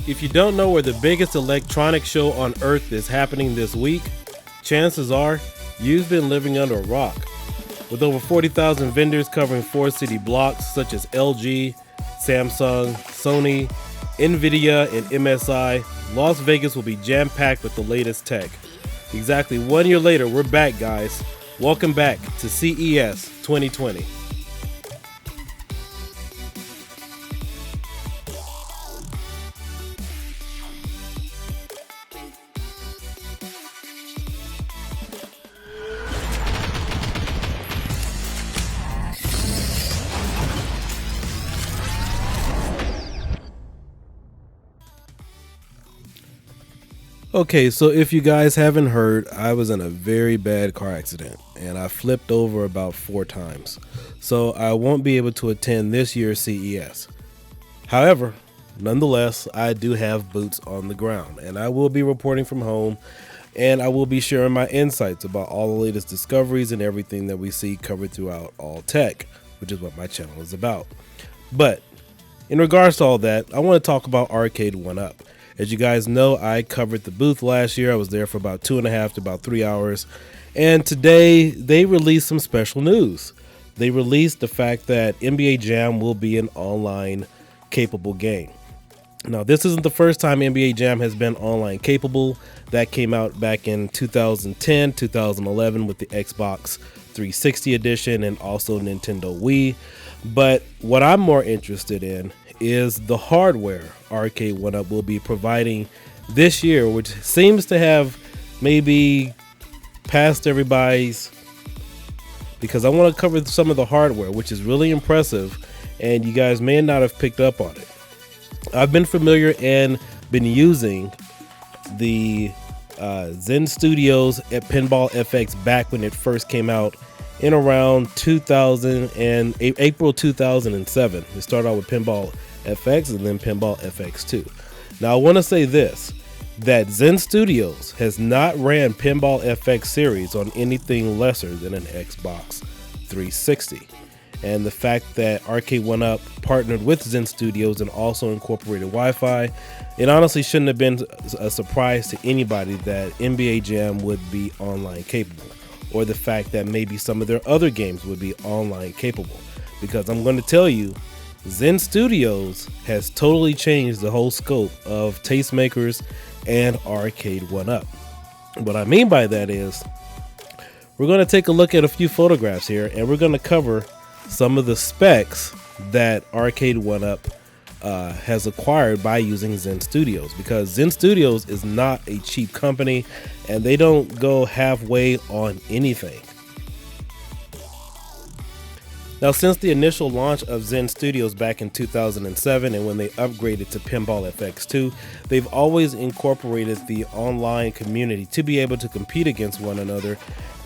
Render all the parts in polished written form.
If you don't know where the biggest electronic show on earth is happening this week, chances are you've been living under a rock. With over 40,000 vendors covering 4 city blocks such as LG, Samsung, Sony, Nvidia, and MSI, Las Vegas will be jam-packed with the latest tech. Exactly 1 year later, we're back, guys. Welcome back to CES 2020. Okay, so if you guys haven't heard, I was in a very bad car accident and I flipped over about 4 times. So I won't be able to attend this year's CES. However, nonetheless, I do have boots on the ground and I will be reporting from home, and I will be sharing my insights about all the latest discoveries and everything that we see covered throughout All Tech, which is what my channel is about. But in regards to all that, I want to talk about Arcade1 UP. As you guys know, I covered the booth last year. I was there for about 2.5 to about 3 hours. And today they released some special news. They released the fact that NBA Jam will be an online capable game. Now, this isn't the first time NBA Jam has been online capable. That came out back in 2010, 2011 with the Xbox 360 edition and also Nintendo Wii. But what I'm more interested in is the hardware Arcade1 UP will be providing this year, which seems to have maybe passed everybody's, because I want to cover some of the hardware, which is really impressive, and you guys may not have picked up on it. I've been familiar and been using the Zen Studios at Pinball FX back when it first came out in around April 2007. We started out with Pinball FX and then Pinball FX2. Now I want to say this, that Zen Studios has not ran Pinball FX series on anything lesser than an Xbox 360. And the fact that Arcade1 UP partnered with Zen Studios and also incorporated Wi-Fi, it honestly shouldn't have been a surprise to anybody that NBA Jam would be online capable, or the fact that maybe some of their other games would be online capable. Because I'm going to tell you, Zen Studios has totally changed the whole scope of tastemakers and Arcade1 UP. What I mean by that is, we're going to take a look at a few photographs here, and we're going to cover some of the specs that Arcade1 UP has acquired by using Zen Studios, because Zen Studios is not a cheap company and they don't go halfway on anything. Now, since the initial launch of Zen Studios back in 2007 and when they upgraded to Pinball FX2, they've always incorporated the online community to be able to compete against one another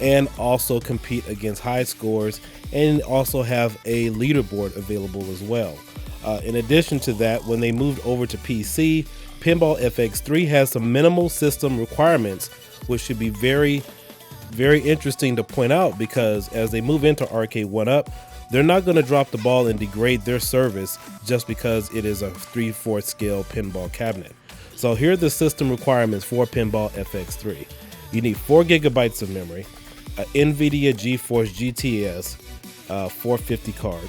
and also compete against high scores, and also have a leaderboard available as well. In addition to that, when they moved over to PC, Pinball FX3 has some minimal system requirements, which should be very, very interesting to point out, because as they move into Arcade1 UP, they're not going to drop the ball and degrade their service just because it is a 3/4 scale pinball cabinet. So here are the system requirements for Pinball FX3. You need 4 gigabytes of memory, an Nvidia GeForce GTS 450 card,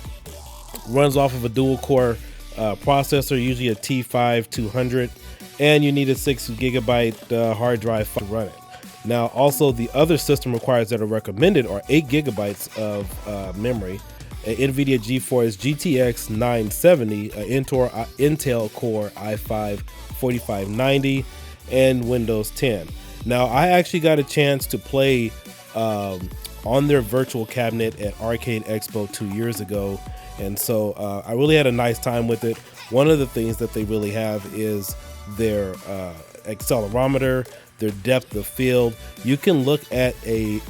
runs off of a dual core processor, usually a T5-200, and you need a 6 gigabyte hard drive to run it. Now, also the other system requirements that are recommended are 8 gigabytes of memory, an Nvidia GeForce GTX 970, an Intel Core i5-4590, and Windows 10. Now, I actually got a chance to play on their virtual cabinet at Arcade Expo 2 years ago, and so I really had a nice time with it. One of the things that they really have is their accelerometer, their depth of field. You can look at a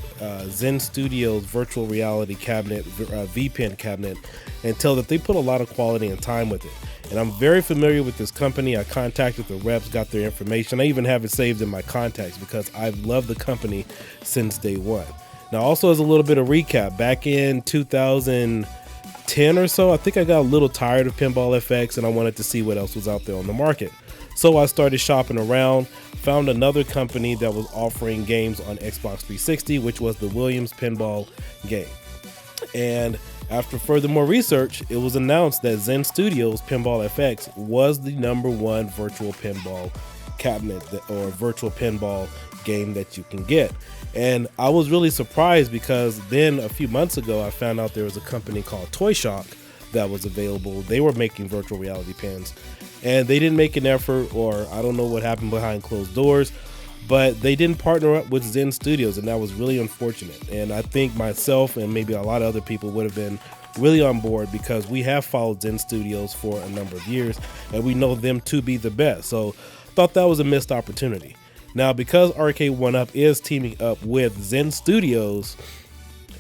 Zen Studios virtual reality cabinet, vpin cabinet, and tell that they put a lot of quality and time with it. And I'm very familiar with this company. I contacted the reps, got their information. I even have it saved in my contacts because I've loved the company since day one. Now, also as a little bit of recap, back in 2010 or so, I think I got a little tired of Pinball FX and I wanted to see what else was out there on the market. So I started shopping around, found another company that was offering games on Xbox 360, which was the Williams Pinball game. And after furthermore research, it was announced that Zen Studios Pinball FX was the #1 virtual pinball cabinet or virtual pinball game that you can get. And I was really surprised because then a few months ago I found out there was a company called Toy Shock that was available. They were making virtual reality pins, and they didn't make an effort, or I don't know what happened behind closed doors, but they didn't partner up with Zen Studios, and that was really unfortunate. And I think myself and maybe a lot of other people would have been really on board, because we have followed Zen Studios for a number of years and we know them to be the best. So thought that was a missed opportunity. Now, because Arcade1 UP is teaming up with Zen Studios,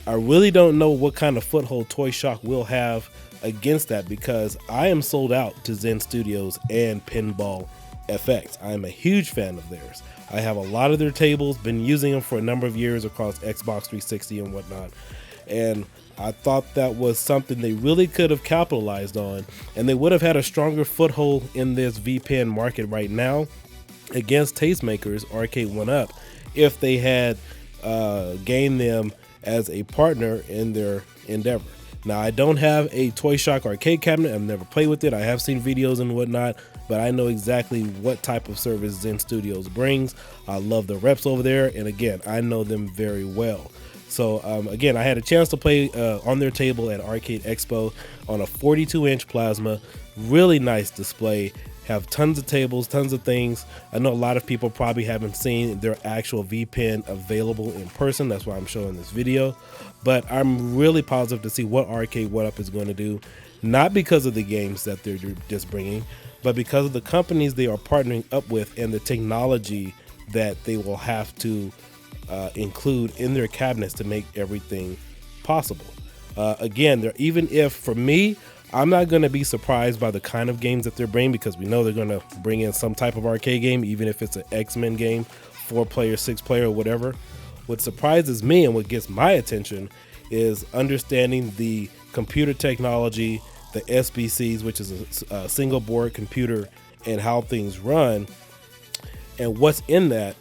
I really don't know what kind of foothold Toy Shock will have against that, because I am sold out to Zen Studios and Pinball FX. I am a huge fan of theirs. I have a lot of their tables, been using them for a number of years across Xbox 360 and whatnot. And I thought that was something they really could have capitalized on, and they would have had a stronger foothold in this vpin market right now against tastemakers Arcade1 UP if they had gained them as a partner in their endeavor. Now, I don't have a Toy Shock arcade cabinet. I've never played with it. I have seen videos and whatnot, but I know exactly what type of service Zen Studios brings. I love the reps over there, and again, I know them very well. So again, I had a chance to play on their table at Arcade Expo on a 42-inch plasma. Really nice display. Have tons of tables, tons of things. I know a lot of people probably haven't seen their actual vpin available in person. That's why I'm showing this video. But I'm really positive to see what Arcade1 UP is going to do, not because of the games that they're just bringing, but because of the companies they are partnering up with and the technology that they will have to include in their cabinets to make everything possible. Again, even if, for me, I'm not going to be surprised by the kind of games that they're bringing, because we know they're going to bring in some type of arcade game, even if it's an X-Men game, 4-player, 6-player, whatever. What surprises me and what gets my attention is understanding the computer technology, the SBCs, which is a single board computer, and how things run, and what's in that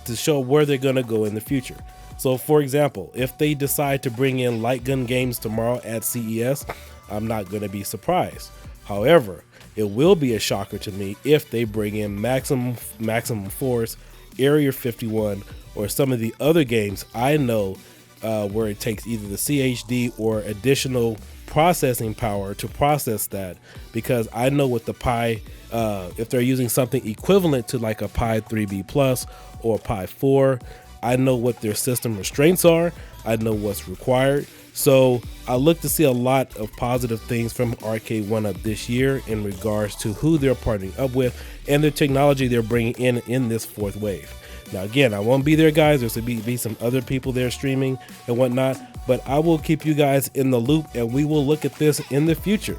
to show where they're going to go in the future. So, for example, if they decide to bring in light gun games tomorrow at CES, I'm not going to be surprised. However, it will be a shocker to me if they bring in Maximum Force, Area 51, or some of the other games I know where it takes either the CHD or additional processing power to process that, because I know with the Pi, if they're using something equivalent to like a Pi 3B Plus or a Pi 4, I know what their system restraints are. I know what's required. So I look to see a lot of positive things from Arcade1 UP this year in regards to who they're partnering up with and the technology they're bringing in this fourth wave. Now, again, I won't be there, guys. There's going to be some other people there streaming and whatnot, but I will keep you guys in the loop, and we will look at this in the future,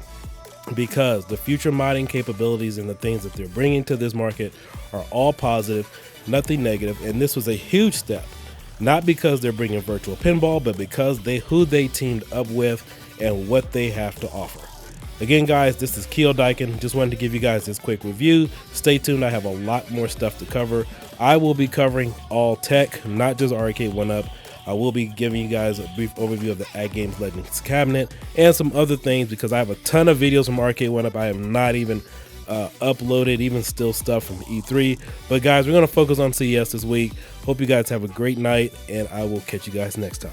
because the future modding capabilities and the things that they're bringing to this market are all positive, nothing negative, and this was a huge step. Not because they're bringing virtual pinball, but because who they teamed up with and what they have to offer. Again, guys, this is Kiodiekin. Just wanted to give you guys this quick review. Stay tuned. I have a lot more stuff to cover. I will be covering all tech, not just Arcade1 UP. I will be giving you guys a brief overview of the At Games Legends cabinet and some other things, because I have a ton of videos from Arcade1 UP. I have not even uploaded, even still stuff from E3. But guys, we're going to focus on CES this week. Hope you guys have a great night, and I will catch you guys next time.